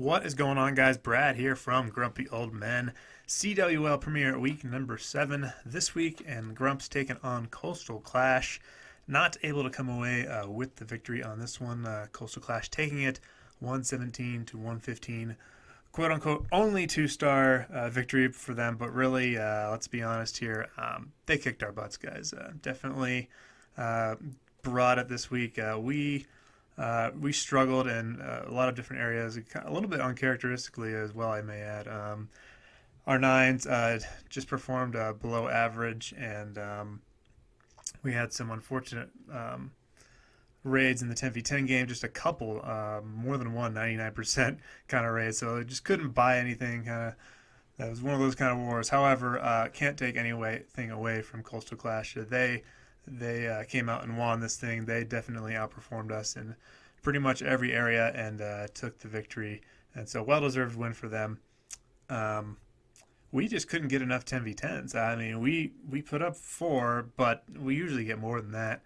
What is going on, guys? Brad here from Grumpy Old Men. CWL Premiere week number 7 this week, and Grump's taking on Koastal Klash. Not able to come away with the victory on this one. Koastal Klash taking it 117 to 115. Quote unquote, only 2-star victory for them, but really, let's be honest here, they kicked our butts, guys. Definitely brought it this week. We struggled in a lot of different areas, a little bit uncharacteristically as well, I may add. Our nines just performed below average, and we had some unfortunate raids in the 10v10 game, just a couple, more than one, 99% kind of raids, so it just couldn't buy anything. That was one of those kind of wars. However, can't take anything away from Koastal Klash. They came out and won this thing. They definitely outperformed us in pretty much every area and took the victory. And so, well-deserved win for them. We just couldn't get enough 10v10s. I mean, we put up 4, but we usually get more than that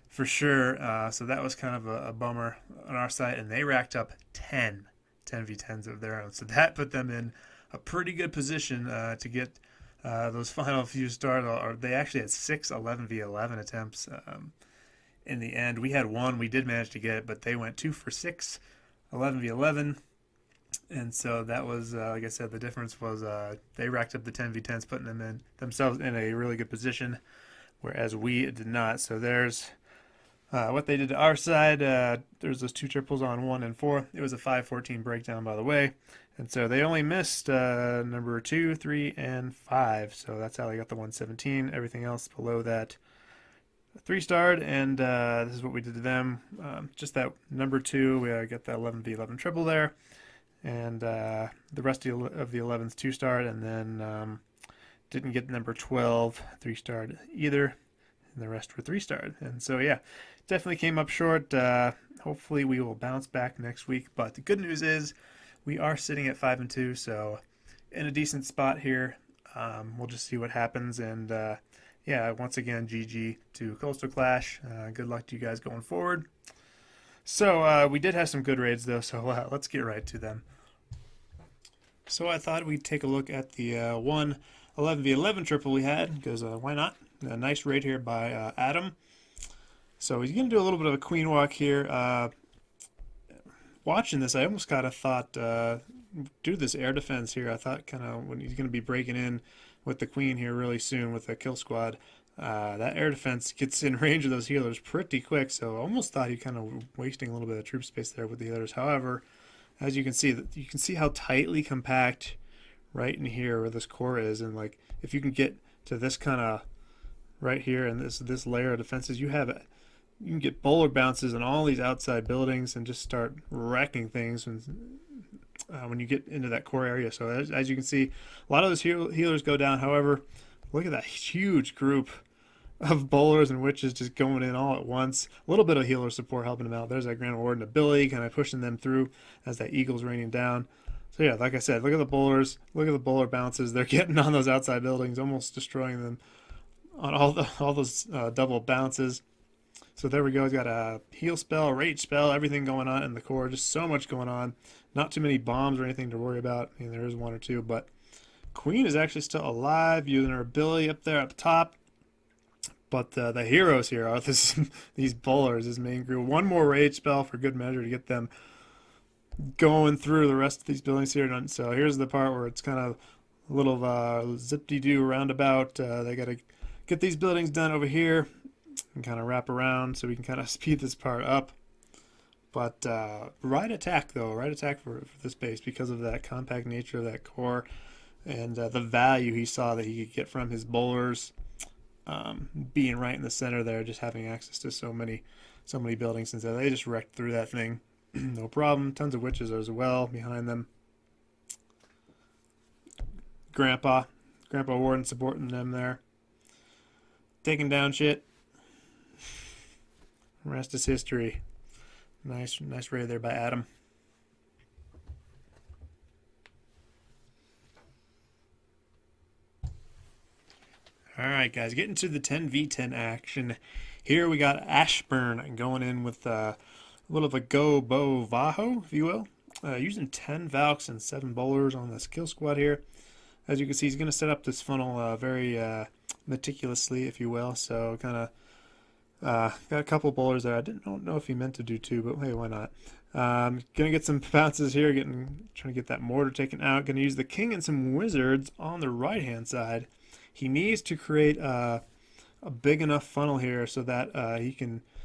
for sure. So that was kind of a bummer on our side. And they racked up 10v10s of their own. So that put them in a pretty good position to get those final few stars. They actually had 6 11v11 attempts in the end. We had 1 we did manage to get, but they went 2 for 6 11v11, and so that was like I said, the difference was they racked up the 10v10s, putting themselves in a really good position, whereas we did not. So there's what they did to our side. There's those 2 triples on 1 and 4. It was a 5-14 breakdown, by the way. And so they only missed number 2, 3, and 5. So that's how they got the 117. Everything else below that 3-starred. And this is what we did to them. Just that number 2, we got that 11v11 triple there. And the rest of the 11's 2-starred. And then didn't get number 12 3-starred either. And the rest were 3-starred. And so, yeah, definitely came up short. Hopefully we will bounce back next week. But the good news is, we are sitting at 5-2, so in a decent spot here. We'll just see what happens, and yeah, once again, GG to Koastal Klash. Good luck to you guys going forward. So we did have some good raids though, so let's get right to them. So I thought we'd take a look at the 1 11v11 triple we had, because why not? A nice raid here by Adam. So he's going to do a little bit of a queen walk here. Watching this, I almost kind of thought, do this air defense here. I thought kind of when he's going to be breaking in with the queen here really soon with the kill squad, that air defense gets in range of those healers pretty quick. So I almost thought he kind of wasting a little bit of troop space there with the healers. However, as you can see how tightly compact right in here where this core is, and like if you can get to this kind of right here and this layer of defenses, you can get bowler bounces in all these outside buildings and just start wrecking things when you get into that core area. So as you can see, a lot of those healers go down. However, look at that huge group of bowlers and witches just going in all at once. A little bit of healer support helping them out. There's that Grand Warden ability kind of pushing them through as that eagle's raining down. So yeah, like I said, look at the bowlers. Look at the bowler bounces. They're getting on those outside buildings, almost destroying them on all those double bounces. So there we go. He's got a heal spell, rage spell, everything going on in the core. Just so much going on. Not too many bombs or anything to worry about. I mean, there is 1 or 2, but Queen is actually still alive, using her ability up there up top. But the heroes here are these bowlers, this main group. 1 more rage spell for good measure to get them going through the rest of these buildings here. And so here's the part where it's kind of a little zip-de-doo roundabout. They got to get these buildings done over here and kind of wrap around so we can kind of speed this part up. But right attack though, right attack for this base, because of that compact nature of that core and the value he saw that he could get from his bowlers being right in the center there, just having access to so many buildings. And so they just wrecked through that thing. No problem. Tons of witches as well behind them. Grandpa Warden supporting them there, taking down shit. Rest is history. Nice raid there by Adam. Alright guys, getting to the 10v10 action. Here we got Ashburn going in with a little of a go bow vaho, if you will. Using 10 Valks and 7 Bowlers on this kill squad here. As you can see, he's going to set up this funnel very meticulously, if you will. So kind of got a couple bowlers there. I don't know if he meant to do 2, but hey, why not? Gonna get some bounces here, trying to get that mortar taken out. Gonna use the king and some wizards on the right hand side. He needs to create a big enough funnel here so that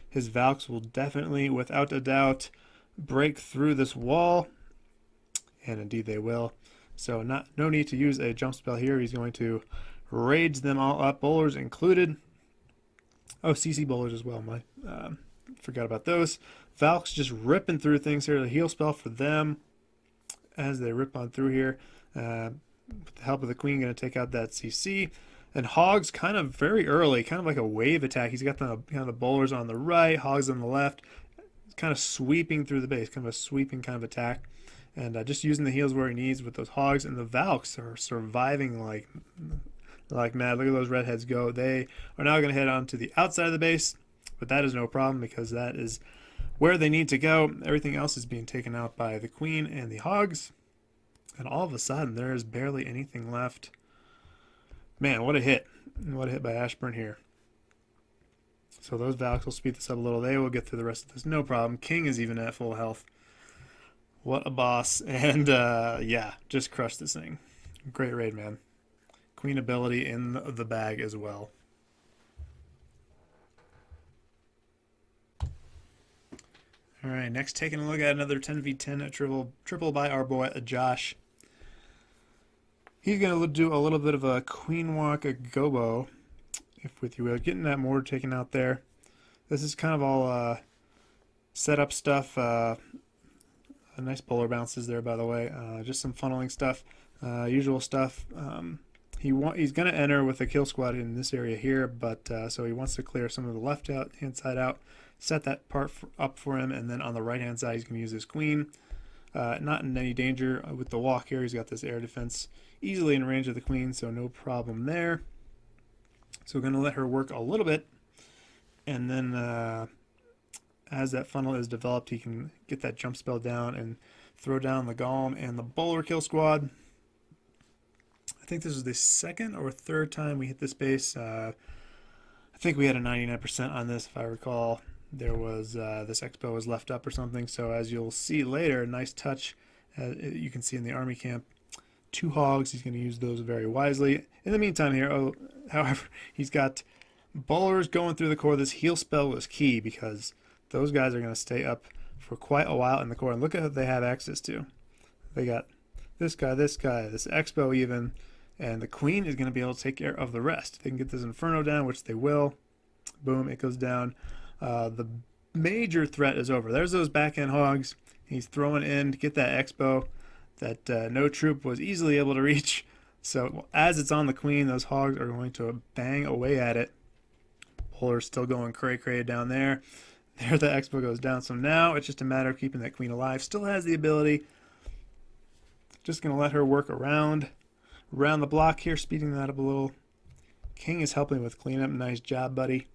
his Valks will definitely, without a doubt, break through this wall, and indeed they will. So no need to use a jump spell here. He's going to rage them all up, bowlers included. Oh, CC bowlers as well. Forgot about those. Valks just ripping through things here. The heal spell for them as they rip on through here. With the help of the queen, going to take out that CC. And Hogs kind of very early, kind of like a wave attack. He's got the bowlers on the right, Hogs on the left, kind of sweeping through the base, kind of a sweeping kind of attack. And just using the heals where he needs with those Hogs. And the Valks are surviving like mad. Look at those redheads go. They are now going to head on to the outside of the base, but that is no problem because that is where they need to go. Everything else is being taken out by the queen and the Hogs. And all of a sudden, there is barely anything left. Man, what a hit. What a hit by Ashburn here. So those Valks will speed this up a little. They will get through the rest of this. No problem. King is even at full health. What a boss. And yeah, just crushed this thing. Great raid, man. Queen ability in the bag as well. Alright, next taking a look at another 10v10 triple by our boy Josh. He's going to do a little bit of a queen walk, a gobo, if with you will. Getting that mortar taken out there. This is kind of all setup stuff. Nice bowler bounces there, by the way. Just some funneling stuff. Usual stuff. He's going to enter with a kill squad in this area here, but so he wants to clear some of the left hand side out, set that part up for him, and then on the right hand side he's going to use his queen. Not in any danger with the walk here. He's got this air defense easily in range of the queen, so no problem there. So we're going to let her work a little bit, and then as that funnel is developed, he can get that jump spell down and throw down the golem and the bowler kill squad. I think this is the second or third time we hit this base. I think we had a 99% on this, if I recall. There was this expo was left up or something. So as you'll see later, nice touch. You can see in the army camp, 2 Hogs. He's going to use those very wisely. In the meantime here, however, he's got bowlers going through the core. This heal spell was key because those guys are going to stay up for quite a while in the core. And look at what they have access to. They got this guy, this expo even. And the queen is going to be able to take care of the rest. They can get this inferno down, which they will. Boom, it goes down. The major threat is over. There's those backhand Hogs. He's throwing in to get that expo that no troop was easily able to reach. So as it's on the queen, those Hogs are going to bang away at it. Bowler's still going cray-cray down there. There the expo goes down. So now it's just a matter of keeping that queen alive. Still has the ability. Just going to let her work around the block here, speeding that up a little. King is helping with cleanup. Nice job, buddy.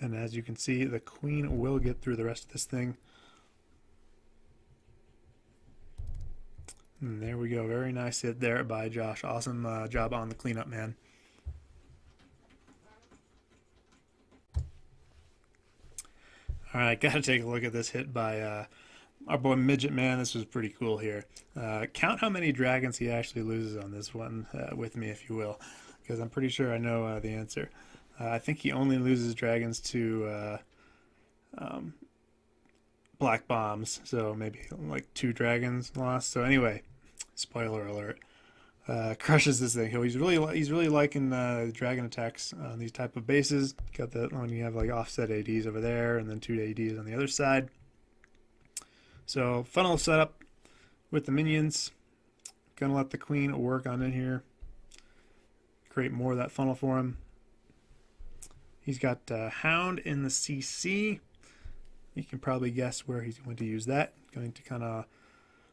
And as you can see, the queen will get through the rest of this thing. And there we go. Very nice hit there by Josh. Awesome job on the cleanup, man. All right, got to take a look at this hit by our boy Midget Man. This was pretty cool here. Count how many dragons he actually loses on this one with me, if you will, because I'm pretty sure I know the answer. I think he only loses dragons to black bombs, so maybe like 2 dragons lost. So anyway, spoiler alert. Crushes this thing. He's really liking dragon attacks on these type of bases. Got that when you have like offset ADs over there, and then 2 ADs on the other side. So funnel setup with the minions. Gonna let the queen work on in here. Create more of that funnel for him. He's got Hound in the CC. You can probably guess where he's going to use that. Going to kind of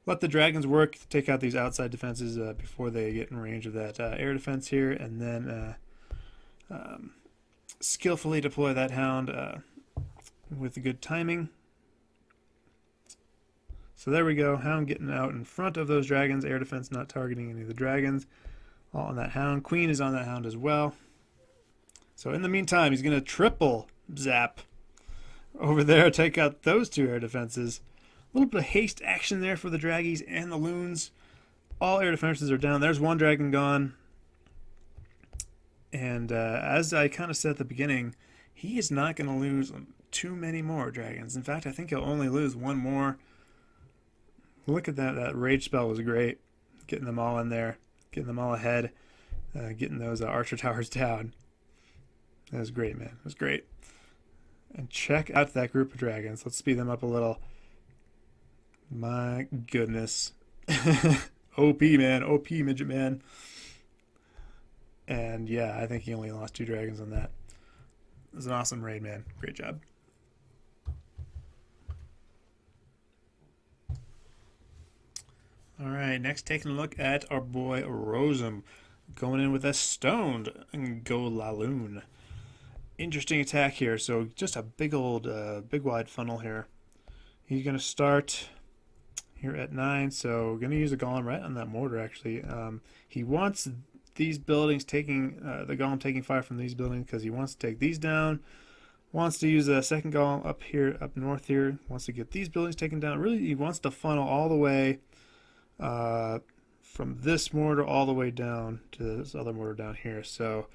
let the dragons work, take out these outside defenses before they get in range of that air defense here, and then skillfully deploy that Hound with good timing. So there we go. Hound getting out in front of those dragons. Air defense not targeting any of the dragons. All on that hound. Queen is on that hound as well. So in the meantime, he's going to triple zap over there. Take out those two air defenses. A little bit of haste action there for the draggies and the loons. All air defenses are down. There's one dragon gone. And as I kind of said at the beginning, he is not going to lose too many more dragons. In fact, I think he'll only lose one more. Look at that. That rage spell was great. Getting them all in there. Getting them all ahead. Getting those archer towers down. That was great, man. It was great. And check out that group of dragons. Let's speed them up a little. My goodness. OP, man. OP, Midget Man. And yeah, I think he only lost 2 dragons on that. It was an awesome raid, man. Great job. All right, next taking a look at our boy Rossum. Going in with a stoned Golaloon. Interesting attack here. So just a big old, big wide funnel here. He's going to start here at 9. So going to use a golem right on that mortar, actually. He wants these buildings taking, the golem taking fire from these buildings because he wants to take these down. Wants to use a second golem up here, up north here. Wants to get these buildings taken down. Really, he wants to funnel all the way from this mortar all the way down to this other mortar down here. So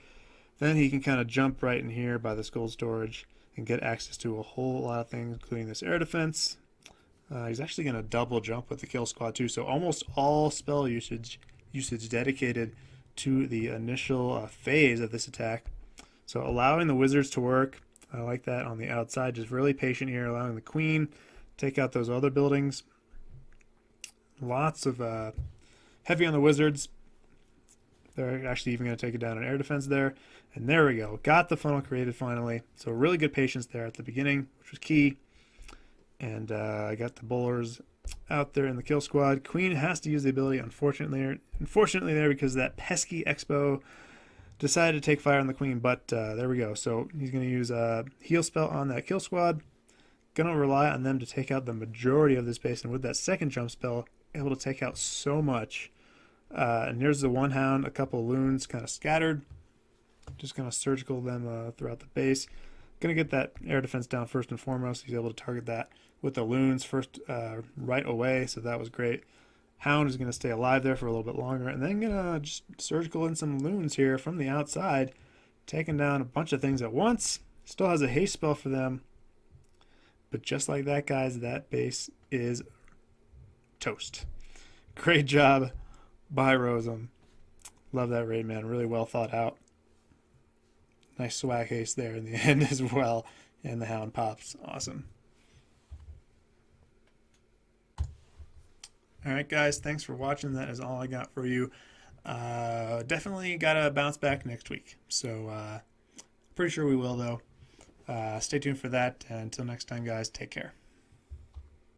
then he can kind of jump right in here by this gold storage and get access to a whole lot of things, including this air defense. He's actually going to double jump with the kill squad too. So almost all spell usage dedicated to the initial phase of this attack. So allowing the wizards to work. I like that on the outside. Just really patient here, allowing the queen take out those other buildings. Lots of heavy on the wizards. They're actually even going to take it down an air defense there. And there we go. Got the funnel created finally. So really good patience there at the beginning, which was key. And I got the bowlers out there in the kill squad. Queen has to use the ability, unfortunately there, because that pesky Expo decided to take fire on the queen. But there we go. So he's going to use a heal spell on that kill squad. Going to rely on them to take out the majority of this base. And with that second jump spell, able to take out so much. And here's the one hound, a couple of loons kind of scattered. Just going to surgical them throughout the base. Going to get that air defense down first and foremost. He's able to target that with the loons first right away, so that was great. Hound is going to stay alive there for a little bit longer, and then going to just surgical in some loons here from the outside, taking down a bunch of things at once. Still has a haste spell for them, but just like that, guys, that base is toast. Great job by Rossum. Love that raid, man. Really well thought out. Nice swag haste there in the end as well. And the hound pops. Awesome. Alright, guys. Thanks for watching. That is all I got for you. Definitely got to bounce back next week. So, pretty sure we will, though. Stay tuned for that. And until next time, guys, take care.